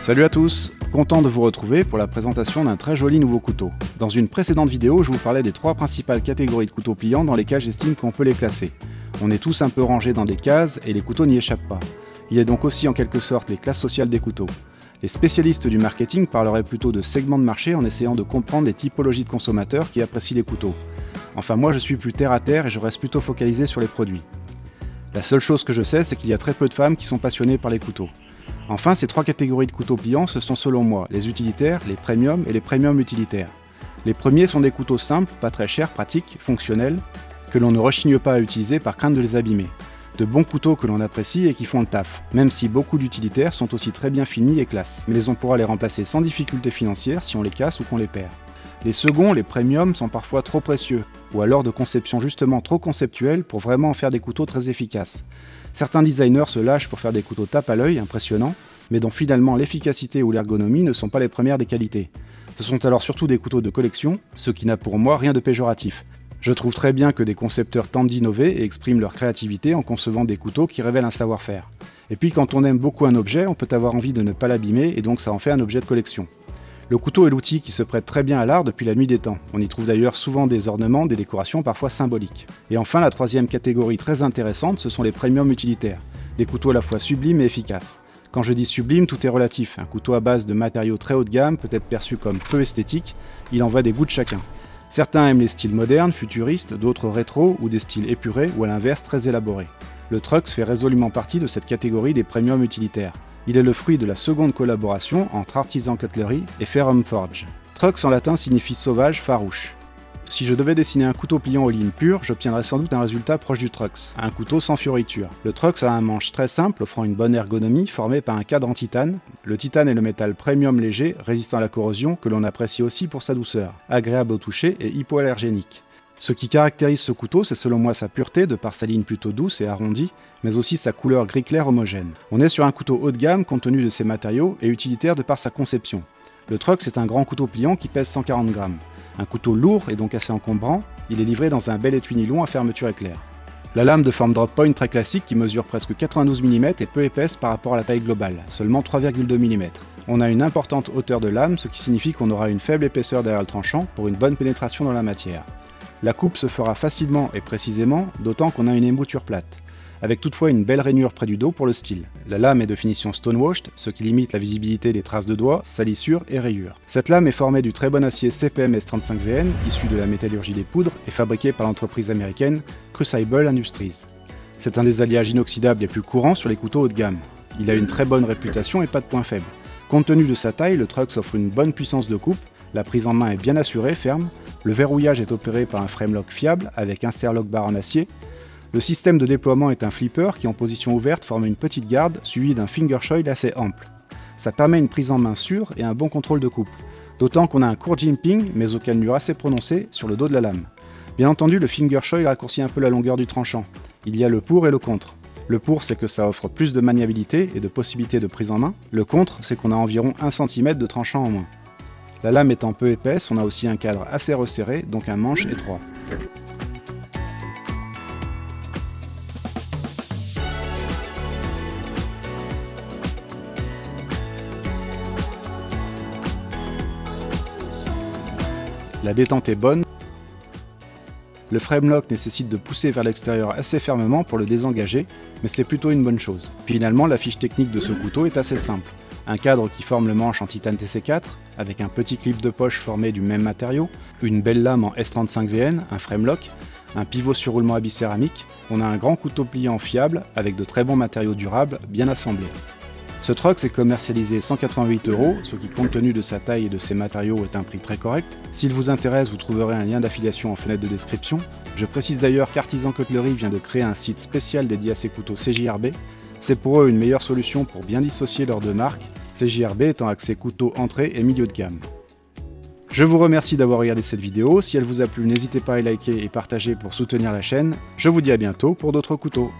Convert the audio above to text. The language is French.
Salut à tous, content de vous retrouver pour la présentation d'un très joli nouveau couteau. Dans une précédente vidéo, je vous parlais des 3 principales catégories de couteaux pliants dans lesquelles j'estime qu'on peut les classer. On est tous un peu rangés dans des cases et les couteaux n'y échappent pas. Il y a donc aussi en quelque sorte les classes sociales des couteaux. Les spécialistes du marketing parleraient plutôt de segments de marché en essayant de comprendre les typologies de consommateurs qui apprécient les couteaux. Enfin moi je suis plus terre à terre et je reste plutôt focalisé sur les produits. La seule chose que je sais, c'est qu'il y a très peu de femmes qui sont passionnées par les couteaux. Enfin, ces 3 catégories de couteaux pliants, ce sont selon moi les utilitaires, les premiums et les premium utilitaires. Les premiers sont des couteaux simples, pas très chers, pratiques, fonctionnels, que l'on ne rechigne pas à utiliser par crainte de les abîmer. De bons couteaux que l'on apprécie et qui font le taf, même si beaucoup d'utilitaires sont aussi très bien finis et classe. Mais on pourra les remplacer sans difficulté financière si on les casse ou qu'on les perd. Les seconds, les premiums, sont parfois trop précieux, ou alors de conception justement trop conceptuelle pour vraiment en faire des couteaux très efficaces. Certains designers se lâchent pour faire des couteaux tape à l'œil, impressionnants, mais dont finalement l'efficacité ou l'ergonomie ne sont pas les premières des qualités. Ce sont alors surtout des couteaux de collection, ce qui n'a pour moi rien de péjoratif. Je trouve très bien que des concepteurs tentent d'innover et expriment leur créativité en concevant des couteaux qui révèlent un savoir-faire. Et puis quand on aime beaucoup un objet, on peut avoir envie de ne pas l'abîmer et donc ça en fait un objet de collection. Le couteau est l'outil qui se prête très bien à l'art depuis la nuit des temps. On y trouve d'ailleurs souvent des ornements, des décorations parfois symboliques. Et enfin, la 3e catégorie très intéressante, ce sont les premiums utilitaires. Des couteaux à la fois sublimes et efficaces. Quand je dis sublime, tout est relatif. Un couteau à base de matériaux très haut de gamme peut être perçu comme peu esthétique, il en va des goûts de chacun. Certains aiment les styles modernes, futuristes, d'autres rétro ou des styles épurés ou à l'inverse très élaborés. Le Trux fait résolument partie de cette catégorie des premiums utilitaires. Il est le fruit de la seconde collaboration entre Artisan Cutlery et Ferrum Forge. Trux en latin signifie sauvage, farouche. Si je devais dessiner un couteau pliant aux lignes pures, j'obtiendrais sans doute un résultat proche du Trux, un couteau sans fioriture. Le Trux a un manche très simple offrant une bonne ergonomie formé par un cadre en titane. Le titane est le métal premium léger, résistant à la corrosion, que l'on apprécie aussi pour sa douceur, agréable au toucher et hypoallergénique. Ce qui caractérise ce couteau, c'est selon moi sa pureté, de par sa ligne plutôt douce et arrondie, mais aussi sa couleur gris clair homogène. On est sur un couteau haut de gamme compte tenu de ses matériaux et utilitaire de par sa conception. Le Trux est un grand couteau pliant qui pèse 140 grammes. Un couteau lourd et donc assez encombrant, il est livré dans un bel étui nylon à fermeture éclair. La lame de forme drop point très classique qui mesure presque 92 mm est peu épaisse par rapport à la taille globale, seulement 3,2 mm. On a une importante hauteur de lame, ce qui signifie qu'on aura une faible épaisseur derrière le tranchant pour une bonne pénétration dans la matière. La coupe se fera facilement et précisément, d'autant qu'on a une émouture plate, avec toutefois une belle rainure près du dos pour le style. La lame est de finition stonewashed, ce qui limite la visibilité des traces de doigts, salissures et rayures. Cette lame est formée du très bon acier CPM S35VN, issu de la métallurgie des poudres et fabriqué par l'entreprise américaine Crucible Industries. C'est un des alliages inoxydables les plus courants sur les couteaux haut de gamme. Il a une très bonne réputation et pas de point faible. Compte tenu de sa taille, le Trux offre une bonne puissance de coupe, la prise en main est bien assurée, ferme, le verrouillage est opéré par un framelock fiable avec insert lock bar en acier. Le système de déploiement est un flipper qui en position ouverte forme une petite garde suivie d'un finger choil assez ample. Ça permet une prise en main sûre et un bon contrôle de coupe, d'autant qu'on a un court jimping mais au cannelure assez prononcé sur le dos de la lame. Bien entendu, le finger choil raccourcit un peu la longueur du tranchant. Il y a le pour et le contre. Le pour, c'est que ça offre plus de maniabilité et de possibilités de prise en main. Le contre, c'est qu'on a environ 1 cm de tranchant en moins. La lame étant peu épaisse, on a aussi un cadre assez resserré, donc un manche étroit. La détente est bonne. Le framelock nécessite de pousser vers l'extérieur assez fermement pour le désengager, mais c'est plutôt une bonne chose. Finalement, la fiche technique de ce couteau est assez simple. Un cadre qui forme le manche en titane TC4, avec un petit clip de poche formé du même matériau, une belle lame en S35VN, un framelock, un pivot sur roulement à bicéramique, on a un grand couteau pliant fiable avec de très bons matériaux durables bien assemblés. Ce Trux est commercialisé 188 €, ce qui compte tenu de sa taille et de ses matériaux est un prix très correct. S'il vous intéresse, vous trouverez un lien d'affiliation en fenêtre de description. Je précise d'ailleurs qu'Artisan Cutlery vient de créer un site spécial dédié à ces couteaux CJRB. C'est pour eux une meilleure solution pour bien dissocier leurs deux marques, CJRB étant axé couteau entrée et milieu de gamme. Je vous remercie d'avoir regardé cette vidéo, si elle vous a plu n'hésitez pas à liker et partager pour soutenir la chaîne. Je vous dis à bientôt pour d'autres couteaux.